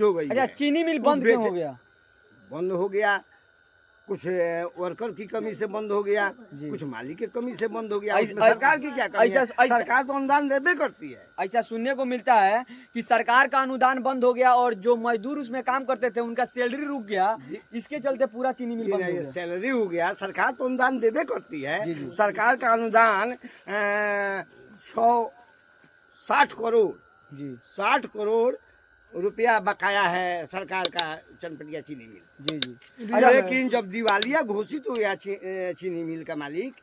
Use हो गई। अच्छा, चीनी मिल बंद क्यों हो गया? बंद हो गया, कुछ वर्कर की कमी से बंद हो गया, कुछ मालिक की कमी से बंद हो गया। इसमें सरकार की क्या कमी है? सरकार तो अनुदान देबे करती है। ऐसा सुनने को मिलता है कि सरकार का अनुदान बंद हो गया और जो मजदूर उसमें काम करते थे उनका सैलरी रुक गया, इसके चलते पूरा चीनी मिल बंद हो गया। सैलरी हो गया, सरकार तो अनुदान देबे करती है। सरकार का अनुदान 160 करोड़ 60 करोड़ रुपया बकाया है सरकार का चनपटिया चीनी मिल। जी। लेकिन जब दिवालिया घोषित हो गया चीनी मिल का मालिक,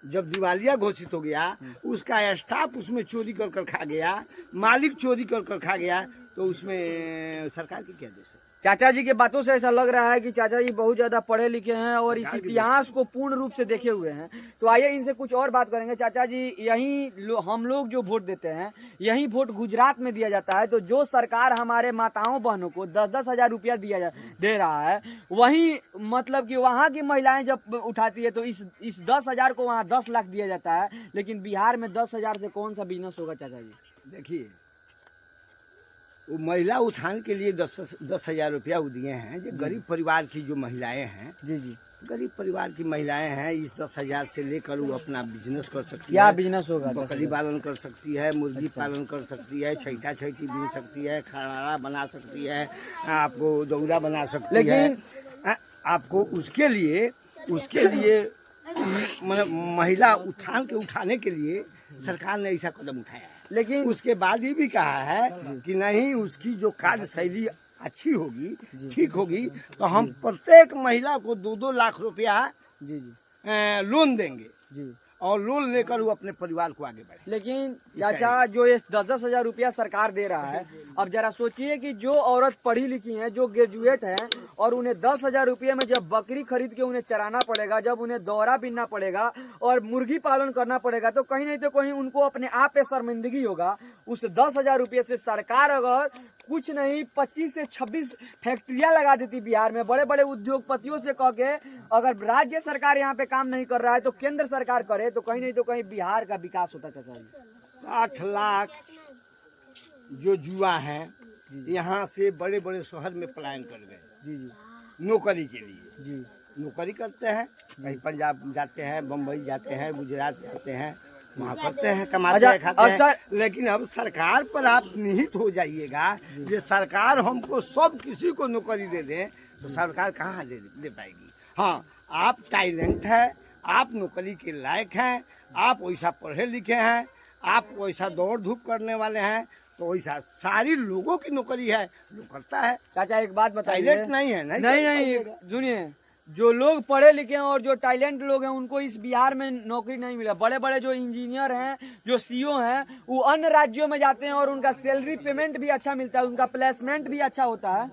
जब दिवालिया घोषित हो गया, उसका स्टाफ उसमें चोरी कर खा गया, मालिक चोरी कर खा गया, तो उसमें सरकार की क्या दोष है? चाचा जी के बातों से ऐसा लग रहा है कि चाचा जी बहुत ज्यादा पढ़े लिखे हैं और इस इतिहास को पूर्ण रूप से देखे हुए हैं। तो आइए इनसे कुछ और बात करेंगे। चाचा जी, यही हम लोग जो वोट देते हैं, यही वोट गुजरात में दिया जाता है। तो जो सरकार हमारे माताओं बहनों को 10-10 हजार रुपया दे रहा है, वही मतलब कि वहाँ की महिलाएं जब उठाती है तो इस 10 हजार को वहाँ 10 लाख दिया जाता है। लेकिन बिहार में 10 हजार से कौन सा बिजनेस होगा चाचा जी? देखिए, वो महिला उत्थान के लिए 10 हजार रुपया दिए हैं। जो गरीब परिवार की जो महिलाएं हैं, जी, गरीब परिवार की महिलाएं हैं, इस 10 हजार से लेकर वो अपना बिजनेस कर सकती है। क्या बिजनेस होगा? बकरी पालन कर सकती है, मुर्गी पालन कर सकती है, छैटी बीन सकती है, खरारा बना सकती है, आपको दौरा बना सकती है। आपको उसके लिए मतलब महिला उत्थान के उठाने के लिए सरकार ने ऐसा कदम उठाया है। लेकिन उसके बाद ये भी कहा है कि नहीं, उसकी जो कार्यशैली अच्छी होगी, ठीक होगी, तो हम प्रत्येक महिला को 2-2 लाख रुपया लोन देंगे और लोन लेकर वो अपने परिवार को आगे बढ़े। लेकिन चाचा, जो ये 10-10 हजार रुपया सरकार दे रहा है, अब जरा सोचिए कि जो औरत पढ़ी लिखी हैं, जो ग्रेजुएट हैं, और उन्हें 10 हजार रुपये में जब बकरी खरीद के उन्हें चराना पड़ेगा, जब उन्हें दौरा बीनना पड़ेगा और मुर्गी पालन करना पड़ेगा, तो कहीं नहीं तो कहीं उनको अपने आप पे शर्मिंदगी होगा। उस 10 हजार रुपये से सरकार अगर कुछ नहीं 25 से 26 फैक्ट्रियां लगा देती बिहार में, बड़े बड़े उद्योगपतियों से कह के, अगर राज्य सरकार यहाँ पे काम नहीं कर रहा है तो केंद्र सरकार करे, तो कहीं नहीं तो कहीं बिहार का विकास होता। चाचा जी, 60 लाख जो युवा हैं यहाँ से बड़े बड़े शहर में पलायन कर गए नौकरी के लिए। नौकरी करते हैं, कहीं पंजाब जाते हैं, बम्बई जाते हैं, गुजरात जाते हैं, वहाँ करते हैं, कमाते हैं, खाते हैं। लेकिन अब सरकार पर आप निहित हो जाइएगा, ये सरकार हमको सब किसी को नौकरी दे दे, तो सरकार कहाँ दे पाएगी? हाँ, आप टैलेंट है, आप नौकरी के लायक हैं, आप वैसा पढ़े लिखे हैं, आप वैसा दौड़ धूप करने वाले हैं, तो वैसा सारी लोगों की नौकरी है, लोग करता है। चाचा एक बात बताइए, टैलेंट नहीं है, नहीं सुनिए, जो लोग पढ़े लिखे हैं और जो टैलेंट लोग हैं उनको इस बिहार में नौकरी नहीं मिला। बड़े बड़े जो इंजीनियर हैं, जो सीईओ हैं, वो अन्य राज्यों में जाते हैं और उनका सैलरी पेमेंट भी अच्छा मिलता है, उनका प्लेसमेंट भी अच्छा होता है।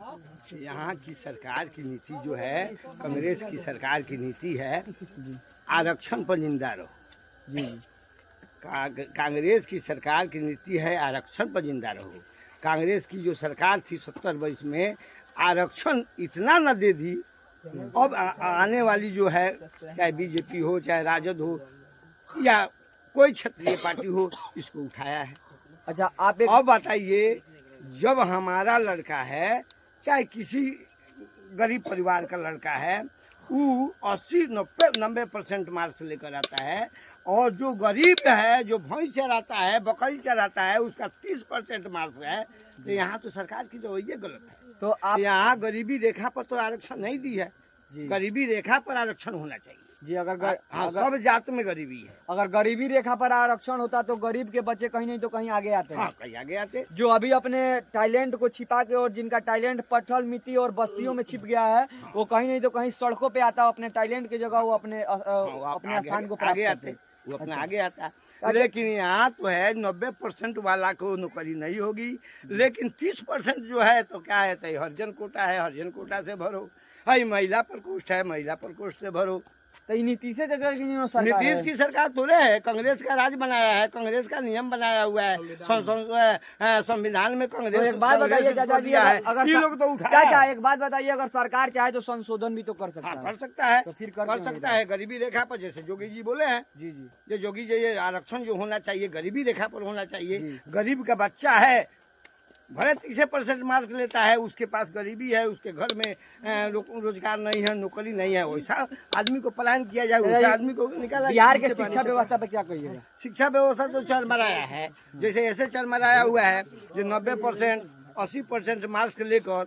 यहाँ की सरकार की नीति जो है, कांग्रेस की सरकार की नीति है, आरक्षण पर जिंदा रहो। कांग्रेस की सरकार की नीति है आरक्षण पर जिंदा रहो। कांग्रेस की जो सरकार थी 70 वर्ष में, आरक्षण इतना न दे दी। अब आने वाली जो है, चाहे बीजेपी हो, चाहे राजद हो, या कोई क्षेत्रीय पार्टी हो, इसको उठाया है। अच्छा, आप अब बताइए, जब हमारा लड़का है, चाहे किसी गरीब परिवार का लड़का है, वो 80-90% मार्क्स लेकर आता है, और जो गरीब है, जो भैंस चराता है, बकरी चराता है, उसका 30% मार्क्स है, तो यहाँ तो सरकार की तो ये गलत है। तो आप यहाँ गरीबी रेखा पर तो आरक्षण नहीं दी है। गरीबी रेखा पर आरक्षण होना चाहिए जी। अगर सब जात में गरीबी है। अगर गरीबी रेखा पर आरक्षण होता तो गरीब के बच्चे कहीं नहीं तो कहीं आगे आते हैं। कहीं आगे आते। जो अभी अपने टैलेंट को छिपा के, और जिनका टैलेंट पत्थर मिट्टी और बस्तियों में छिप गया है, वो कहीं नहीं तो कहीं सड़कों पे आता है, अपने टैलेंट की जगह वो अपने स्थान को आगे आते, वो अपना आगे आता है। लेकिन यहाँ तो है 90% वाला को नौकरी नहीं होगी, लेकिन 30% जो है तो क्या है, तो हरिजन कोटा है, हरिजन कोटा से भरो, है महिला प्रकोष्ठ है, महिला प्रकोष्ठ से भरो। तो नीतीश की सरकार थोड़े है, कांग्रेस का राज बनाया है, कांग्रेस का नियम बनाया हुआ है, संविधान में कांग्रेस। एक बात बताइए चाचा जी, अगर ये लोग तो चाचा एक बात बताइए, अगर सरकार चाहे तो संशोधन भी तो कर सकता है। कर सकता है, तो फिर कर सकता है। गरीबी रेखा पर, जैसे योगी जी बोले हैं, ये योगी जी, ये आरक्षण जो होना चाहिए गरीबी रेखा पर होना चाहिए। गरीब का बच्चा है, भले 30% मार्क्स लेता है, उसके पास गरीबी है, उसके घर में रोजगार नहीं है, नौकरी नहीं है, वैसा आदमी को पलायन किया जाए, वैसा आदमी को निकाला। बिहार के शिक्षा व्यवस्था पे क्या कहिएगा? शिक्षा व्यवस्था तो चरमराया है, जैसे ऐसे चरमराया हुआ है जो 90% 80% मार्क्स लेकर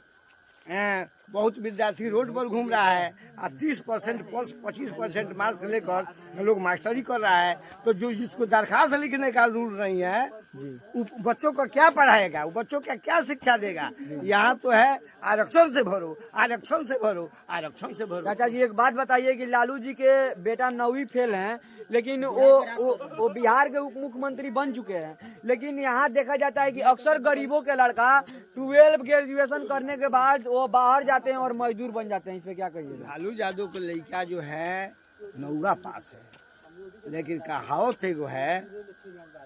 बहुत विद्यार्थी रोड पर घूम रहा है, और 30% प्लस 25% मार्क्स लेकर लोग मास्टरी कर रहा है। तो जो जिसको दरखास्त लिखने का रूल नहीं है, वो बच्चों को क्या पढ़ाएगा, वो बच्चों का क्या शिक्षा देगा? यहाँ तो है आरक्षण से भरो, आरक्षण से भरो, आरक्षण से भरो। चाचा जी एक बात बताइए कि लालू जी के बेटा 9वीं फेल हैं, लेकिन वो बिहार के उप मुख्यमंत्री बन चुके हैं, लेकिन यहाँ देखा जाता है कि अक्सर गरीबों के लड़का 12 ग्रेजुएशन करने के बाद वो बाहर जाते हैं और मजदूर बन जाते हैं। इस पे क्या कहिएगा? लालू यादव के लड़का जो है 9वा पास है, लेकिन कहावत एगो है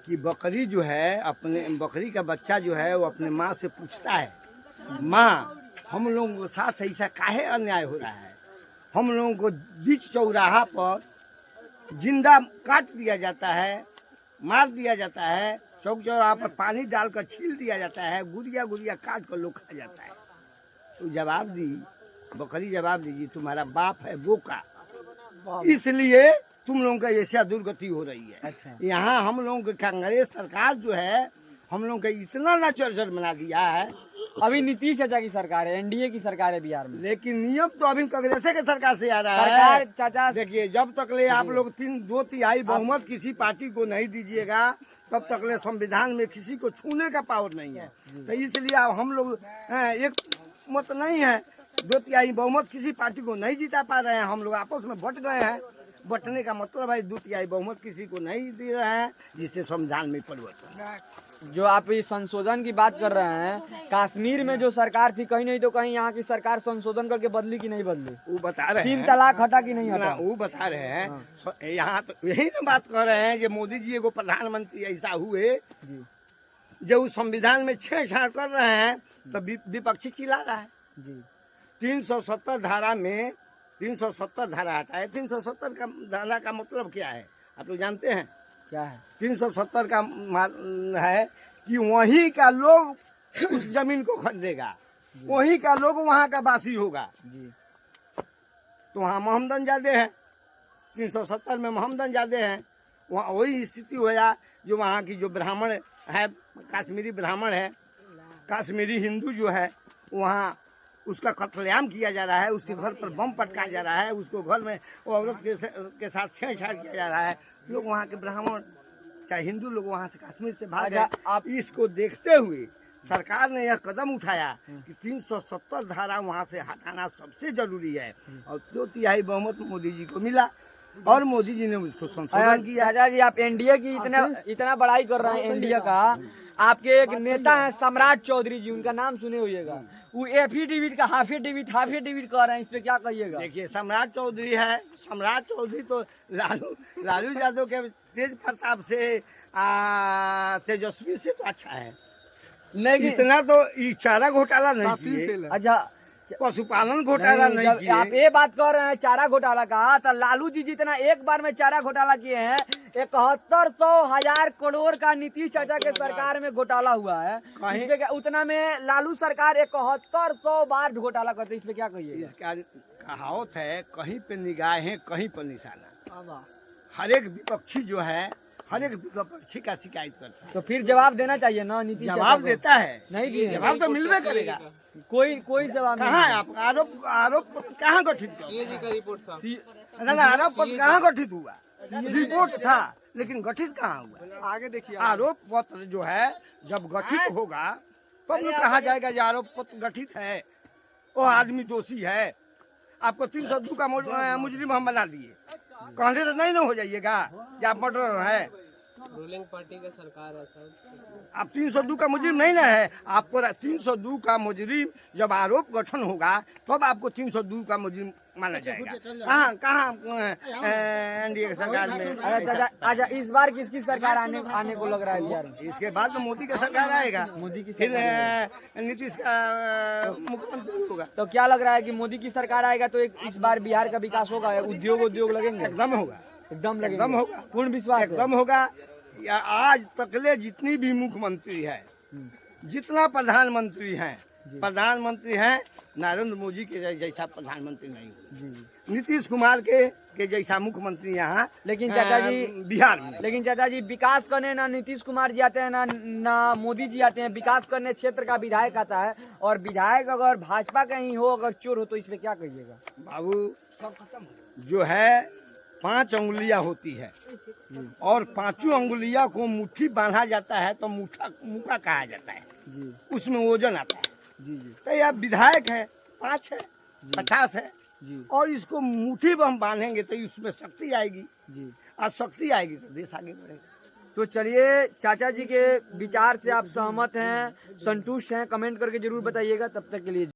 कि बकरी जो है, अपने बकरी का बच्चा जो है वो अपने माँ से पूछता है, माँ हम लोगों के साथ ऐसा काहे अन्याय हो रहा है? हम लोगों को बीच चौराहा पर जिंदा काट दिया जाता है, मार दिया जाता है, चौक चौराहा पर पानी डालकर छील दिया जाता है, गुड़िया गुड़िया काट कर लोग खा जाता है। तो जवाब दी बकरी, जवाब दीजिए तुम्हारा बाप है वो का, इसलिए तुम लोगों का ऐसा दुर्गति हो रही है। अच्छा। यहाँ हम लोगों की कांग्रेस सरकार जो है हम लोगों का इतना नाचर बना दिया है। अभी नीतीश चाचा की सरकार है, एनडीए की सरकार है बिहार में, लेकिन नियम तो अभी कांग्रेस के सरकार से आ रहा सरकार है। चाचा देखिए, जब तक ले आप लोग 2/3 बहुमत किसी पार्टी को नहीं दीजिएगा, तब तक ले संविधान में किसी को छूने का पावर नहीं है। तो इसलिए अब हम लोग एक मत नहीं है, 2/3 बहुमत किसी पार्टी को नहीं जीता पा रहे हैं, हम लोग आपस में बट गए हैं। बटने का मतलब है 2/3 बहुमत किसी को नहीं दे रहे हैं, जिससे संविधान में परिवर्तन। जो आप इस संशोधन की बात कर रहे हैं, कश्मीर में जो सरकार थी कहीं नहीं तो कहीं यहाँ की सरकार संशोधन करके बदली की नहीं बदली? वो बता रहे 3 हैं, तलाक हटा की नहीं ना, हटा? वो बता रहे हैं। यहाँ तो यही ना बात कर रहे हैं कि मोदी जी एगो प्रधानमंत्री ऐसा हुए जी जो उस संविधान में छेड़छाड़ कर रहे हैं, तो विपक्षी चिल्ला रहा है। जी 370 धारा में 370 धारा हटाए। 370 का धारा का मतलब क्या है आप लोग जानते हैं? क्या है? 370 का है कि वहीं का लोग उस जमीन को खरीदेगा, वहीं का लोग वहाँ का वासी होगा। जी तो वहाँ मोहम्मदन ज्यादा है, 370 में मोहम्मदन ज्यादा है। वहाँ वही स्थिति होया जो वहाँ की जो ब्राह्मण है, कश्मीरी ब्राह्मण है, कश्मीरी हिंदू जो है, वहाँ उसका कत्लेआम किया जा रहा है, उसके घर पर बम पटकाया जा रहा है, उसको घर में वो औरत के साथ छेड़छाड़ किया जा रहा है। लोग वहाँ के ब्राह्मण चाहे हिंदू लोग वहाँ से कश्मीर से भाग गए। आप इसको देखते हुए सरकार ने यह कदम उठाया कि 370 धारा वहाँ से हटाना सबसे जरूरी है, और 2/3 बहुमत मोदी जी को मिला और मोदी जी ने उसको संशोधन किया। चाचा जी आप एनडीए की इतना बड़ाई कर रहे हैं एनडीए का, आपके एक नेता है सम्राट चौधरी जी, उनका नाम सुने होइएगा, वो एफिडेविट का हाफिडेविट कर रहे हैं, इस पे क्या कहिएगा? देखिए, सम्राट चौधरी है, सम्राट चौधरी तो लालू यादव के तेज प्रताप से तेजस्वी से तो अच्छा है, नहीं इतना तो चारा घोटाला नहीं किए, अच्छा पशुपालन घोटाला नहीं किए। आप ये बात कर रहे हैं चारा घोटाला का, तो लालू जी जितना एक बार में चारा घोटाला किए हैं, 7100 करोड़ का नीतीश चाचा के सरकार में घोटाला हुआ है। कहीं इस पे क्या उतना में लालू सरकार 7100 बार घोटाला करते, इस पे क्या कहिए? इसका कहावत है, कहीं पे निगाहें कहीं पर निशाना। हर एक विपक्षी जो है, हर एक विपक्षी का शिकायत करता है, तो फिर जवाब देना चाहिए ना नीतीश चाचा जवाब को? देता है, नहीं दिए, जवाब तो मिलवे करेगा। कोई जवाब कहाँ है नहीं। आप आरोप पत्र कहाँ गठित का रिपोर्ट था, ना आरोप पत्र कहाँ गठित हुआ? रिपोर्ट था, लेकिन गठित कहाँ हुआ? आगे देखिए। आरोप पत्र जो है जब गठित होगा तब न कहा जाएगा कि आरोप पत्र गठित है, वो आदमी दोषी है। आपको 302 का मुजरिम हम बना दिए, कहने तो नहीं ना हो जाइएगा कि आप मर्डर है। रूलिंग पार्टी का सरकार है सर। आप 302 का मुजरिम नहीं ना है, आपको 302 का मुजरिम जब आरोप गठन होगा तब आपको 302 का मुजरिम माना जाएगा। कहाँ एनडीए सरकार में? अच्छा इस बार किसकी सरकार आने को लग रहा है बिहार में? इसके बाद तो मोदी का सरकार आएगा, मोदी की फिर नीतीश का मुख्यमंत्री होगा। तो क्या लग रहा है कि मोदी की सरकार आएगा तो इस बार बिहार का विकास होगा, उद्योग लगेंगे? एकदम होगा, एकदम लगेंगे, एकदम होगा, पूर्ण विश्वास एकदम होगा। आज तकले जितनी भी मुख्यमंत्री है जितना प्रधानमंत्री हैं नरेंद्र मोदी के जैसा प्रधानमंत्री नहीं हुआ। नीतीश कुमार के जैसा मुख्यमंत्री यहाँ लेकिन चाचा जी बिहार में। लेकिन चाचा जी विकास करने ना नीतीश कुमार जी आते हैं ना मोदी जी आते हैं। विकास करने क्षेत्र का विधायक आता है, और विधायक अगर भाजपा का ही हो, अगर चोर हो, तो इसमें क्या कहिएगा? बाबू जो है 5 उंगलियां होती है और 5 उंगलियां को मुट्ठी बांधा जाता है तो मुखा कहा जाता है, उसमें वजन आता है। तो यह विधायक है 5 है 50 है और इसको मुट्ठी में हम बांधेंगे तो इसमें शक्ति आएगी और शक्ति आएगी तो देश आगे बढ़ेगा। तो चलिए, चाचा जी के विचार से आप सहमत हैं, संतुष्ट हैं? कमेंट करके जरूर बताइएगा। तब तक के लिए